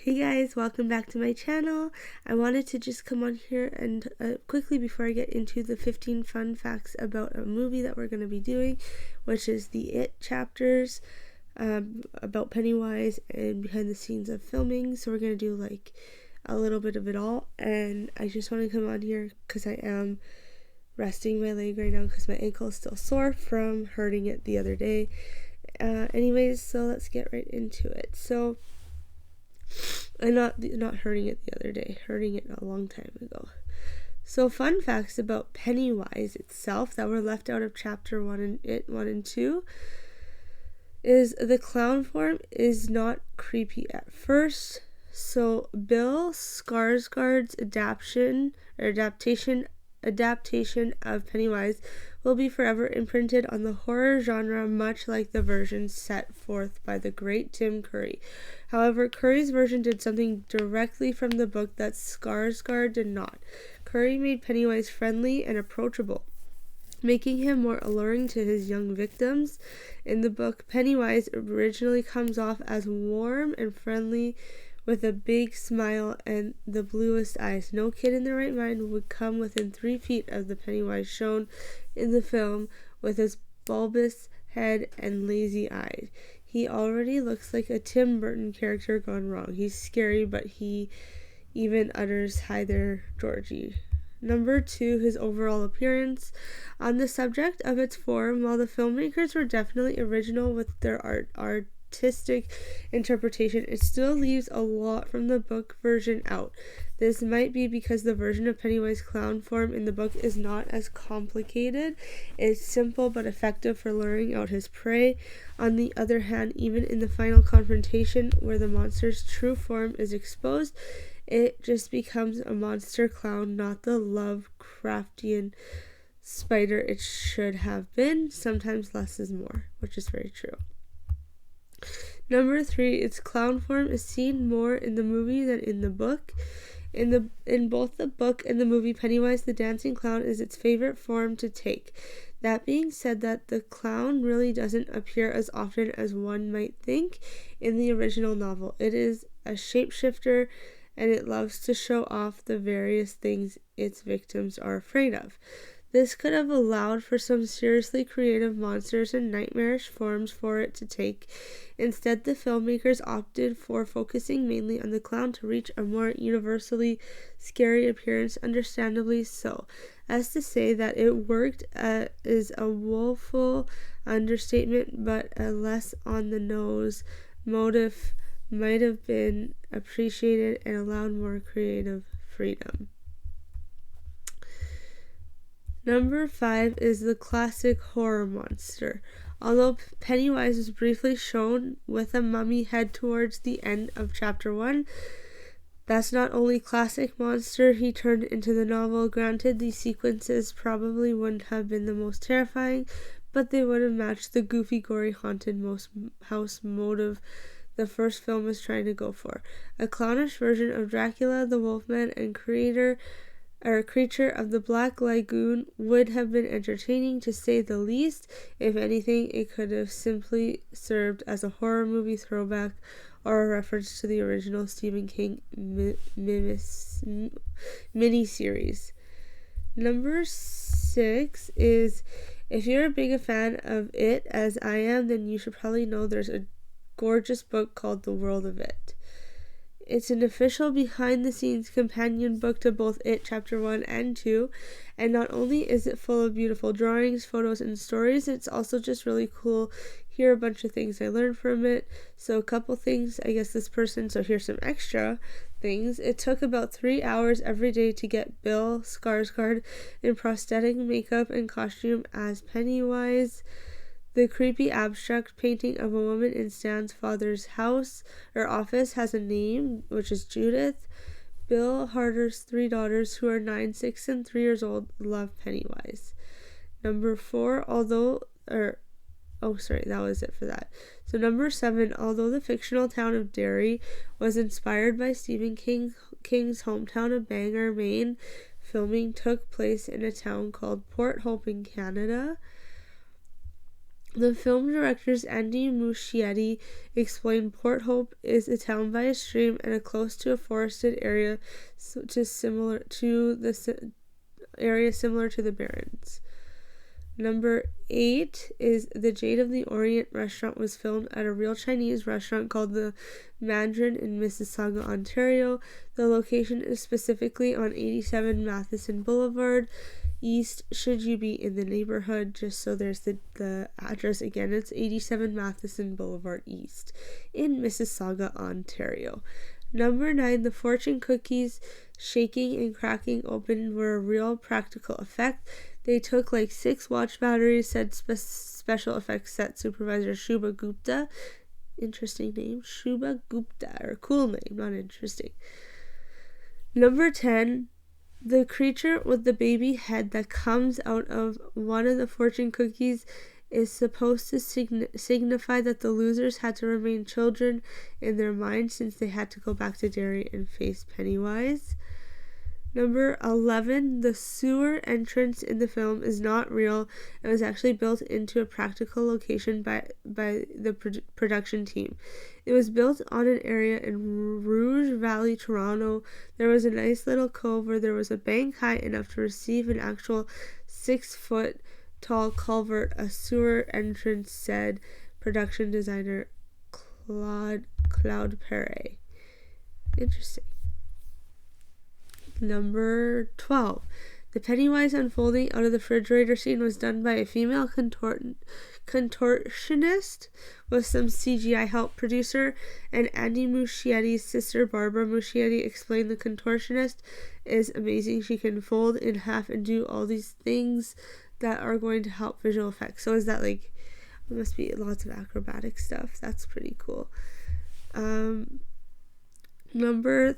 Hey guys, welcome back to my channel. I wanted to just come on here and quickly before I get into the 15 fun facts about a movie that we're going to be doing, which is the It chapters about Pennywise and behind the scenes of filming. So we're going to do like a little bit of it all, and I just want to come on here because I am resting my leg right now because my ankle is still sore from hurting it the other day. Anyways, so let's get right into it. So I'm not hurting it the other day, hurting it a long time ago. So fun facts about Pennywise itself that were left out of chapter 1 and It 1 and 2 is the clown form is not creepy at first. So Bill Skarsgård's adaptation of Pennywise will be forever imprinted on the horror genre, much like the version set forth by the great Tim Curry. However, Curry's version did something directly from the book that Skarsgård did not. Curry made Pennywise friendly and approachable, making him more alluring to his young victims. In the book, Pennywise originally comes off as warm and friendly with a big smile and the bluest eyes. No kid in their right mind would come within 3 feet of the Pennywise shown in the film with his bulbous head and lazy eyes. He already looks like a Tim Burton character gone wrong. He's scary, but he even utters, "Hi there, Georgie." Number 2, his overall appearance. On the subject of its form, while the filmmakers were definitely original with their artistic interpretation, it still leaves a lot from the book version out. This might be because the version of Pennywise clown form in the book is not as complicated. It's simple but effective for luring out his prey. On the other hand, even in the final confrontation where the monster's true form is exposed, it just becomes a monster clown, not the Lovecraftian spider it should have been. Sometimes less is more, which is very true. Number 3, its clown form is seen more in the movie than in the book. In both the book and the movie, Pennywise the dancing clown is its favorite form to take. That being said, that the clown really doesn't appear as often as one might think in the original novel. It is a shapeshifter, and it loves to show off the various things its victims are afraid of. This could have allowed for some seriously creative monsters and nightmarish forms for it to take. Instead, the filmmakers opted for focusing mainly on the clown to reach a more universally scary appearance, understandably so. As to say that it worked is a woeful understatement, but a less on-the-nose motive might have been appreciated and allowed more creative freedom. Number 5 is the classic horror monster. Although Pennywise was briefly shown with a mummy head towards the end of chapter 1, that's not only classic monster he turned into the novel. Granted, these sequences probably wouldn't have been the most terrifying, but they would have matched the goofy, gory, haunted house motive the first film was trying to go for. A clownish version of Dracula, the Wolfman, and creature of the Black Lagoon would have been entertaining to say the least. If anything, it could have simply served as a horror movie throwback or a reference to the original Stephen King miniseries. Number 6 is, if you're a big fan of It as I am, then you should probably know there's a gorgeous book called The World of It. It's an official behind-the-scenes companion book to both It Chapter 1 and 2, and not only is it full of beautiful drawings, photos, and stories, it's also just really cool. Here are a bunch of things I learned from it. So a couple things, I guess so here's some extra things. It took about 3 hours every day to get Bill Skarsgård in prosthetic makeup and costume as Pennywise. The creepy abstract painting of a woman in Stan's father's house or office has a name, which is Judith. Bill Harder's 3 daughters, who are 9, 6, and 3 years old, love Pennywise. Number 4, that was it for that. So number 7, although the fictional town of Derry was inspired by Stephen King's hometown of Bangor, Maine, filming took place in a town called Port Hope in Canada. The film directors Andy Muschietti explained Port Hope is a town by a stream and close to a forested area, similar to the Barrens. Number 8 is The Jade of the Orient restaurant was filmed at a real Chinese restaurant called the Mandarin in Mississauga, Ontario. The location is specifically on 87 Matheson Boulevard East, should you be in the neighborhood. Just so there's the address again, it's 87 Matheson Boulevard East in Mississauga, Ontario. Number 9, the fortune cookies shaking and cracking open were a real practical effect. They took like 6 watch batteries, said special effects set supervisor Shubha Gupta. Interesting name, Shubha Gupta, or cool name, not interesting. Number 10, the creature with the baby head that comes out of one of the fortune cookies is supposed to signify that the losers had to remain children in their minds since they had to go back to Derry and face Pennywise. Number 11, the sewer entrance in the film is not real. It was actually built into a practical location by the production team. It was built on an area in Rouge Valley, Toronto. There was a nice little cove where there was a bank high enough to receive an actual 6-foot tall culvert. A sewer entrance, said production designer Claude Perret. Interesting. Number 12. The Pennywise unfolding out of the refrigerator scene was done by a female contortionist with some CGI help. Producer and Andy Muschietti's sister Barbara Muschietti explained the contortionist is amazing. She can fold in half and do all these things that are going to help visual effects. So is that like, it must be lots of acrobatic stuff. That's pretty cool. Number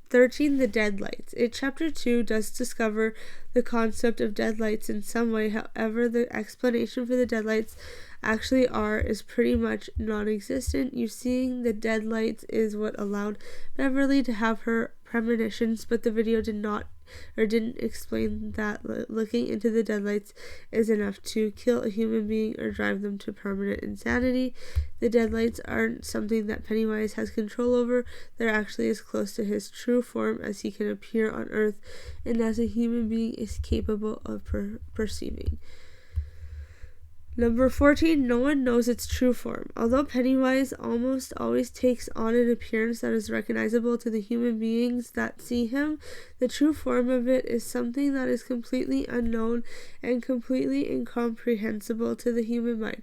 13, the deadlights. Chapter 2 does discover the concept of deadlights in some way. However, the explanation for the deadlights actually is pretty much non-existent. You seeing the deadlights is what allowed Beverly to have her premonitions, but the video didn't explain that looking into the deadlights is enough to kill a human being or drive them to permanent insanity. The deadlights aren't something that Pennywise has control over. They're actually as close to his true form as he can appear on Earth and as a human being is capable of perceiving. Number 14, no one knows its true form. Although Pennywise almost always takes on an appearance that is recognizable to the human beings that see him, the true form of it is something that is completely unknown and completely incomprehensible to the human mind.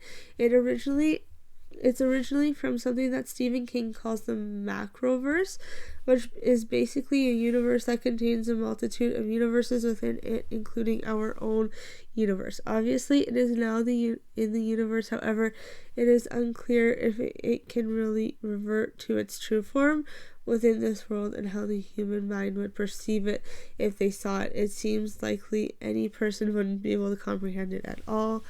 It's originally from something that Stephen King calls the Macroverse, which is basically a universe that contains a multitude of universes within it, including our own universe. Obviously, it is now in the universe. However, it is unclear if it can really revert to its true form within this world and how the human mind would perceive it if they saw it. It seems likely any person wouldn't be able to comprehend it at all.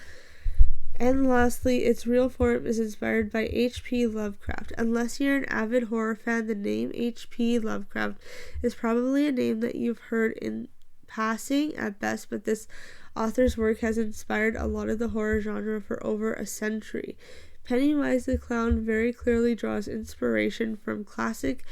And lastly, its real form is inspired by H.P. Lovecraft. Unless you're an avid horror fan, the name H.P. Lovecraft is probably a name that you've heard in passing at best, but this author's work has inspired a lot of the horror genre for over a century. Pennywise the Clown very clearly draws inspiration from classic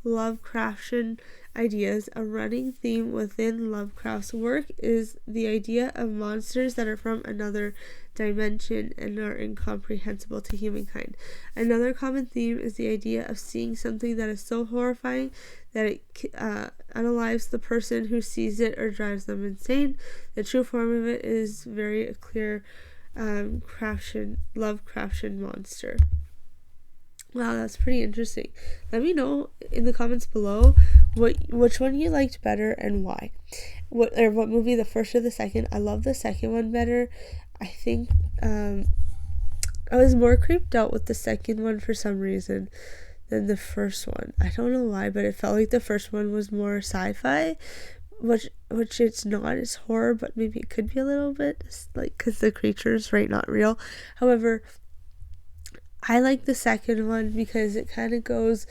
Lovecraftian ideas. A running theme within Lovecraft's work is the idea of monsters that are from another dimension and are incomprehensible to humankind. Another common theme is the idea of seeing something that is so horrifying that it unalives the person who sees it or drives them insane. The true form of it is very clear Lovecraftian monster. Wow, that's pretty interesting. Let me know in the comments below which one you liked better and why. What movie, the first or the second? I love the second one better. I think I was more creeped out with the second one for some reason than the first one. I don't know why, but it felt like the first one was more sci-fi, which it's not. It's horror, but maybe it could be a little bit, like, because the creature's not real. However, I like the second one because it kind of goes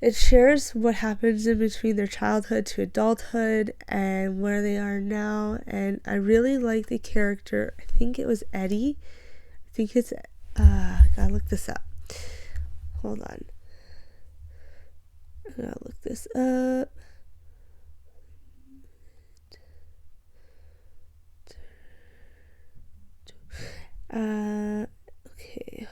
it shares what happens in between their childhood to adulthood and where they are now. And I really like the character. I think it was Eddie. I think it's I gotta look this up. Hold on. I gotta look this up. Okay.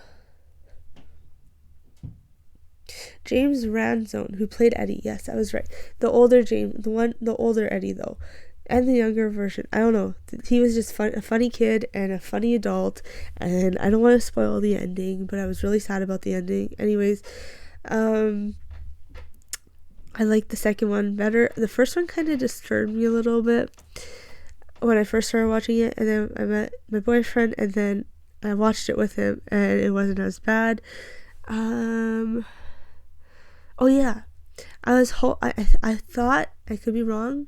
James Ransone, who played Eddie. Yes, I was right. The older James, the older Eddie though, and the younger version. I don't know. He was just a funny kid and a funny adult. And I don't want to spoil the ending, but I was really sad about the ending. Anyways, I like the second one better. The first one kind of disturbed me a little bit when I first started watching it, and then I met my boyfriend, and then I watched it with him, and it wasn't as bad. Oh yeah, I thought, I could be wrong,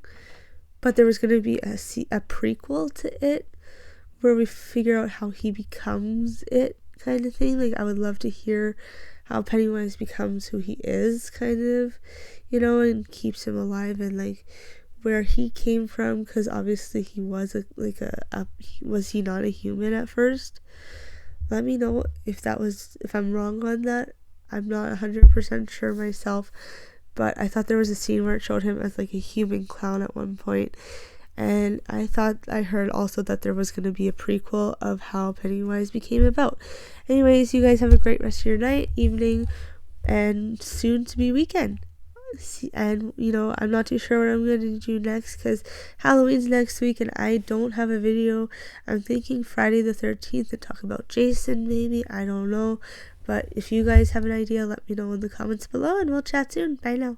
but there was gonna be a prequel to it where we figure out how he becomes it, kind of thing. Like, I would love to hear how Pennywise becomes who he is, kind of, and keeps him alive, and like where he came from, because obviously he was was he not a human at first? Let me know if I'm wrong on that. I'm not 100% sure myself, but I thought there was a scene where it showed him as like a human clown at one point, and I heard also that there was going to be a prequel of how Pennywise became about. Anyways, you guys have a great rest of your night, evening, and soon to be weekend. And I'm not too sure what I'm going to do next, because Halloween's next week and I don't have a video. I'm thinking Friday the 13th to talk about Jason, maybe. I don't know, but if you guys have an idea, let me know in the comments below, and we'll chat soon. Bye now.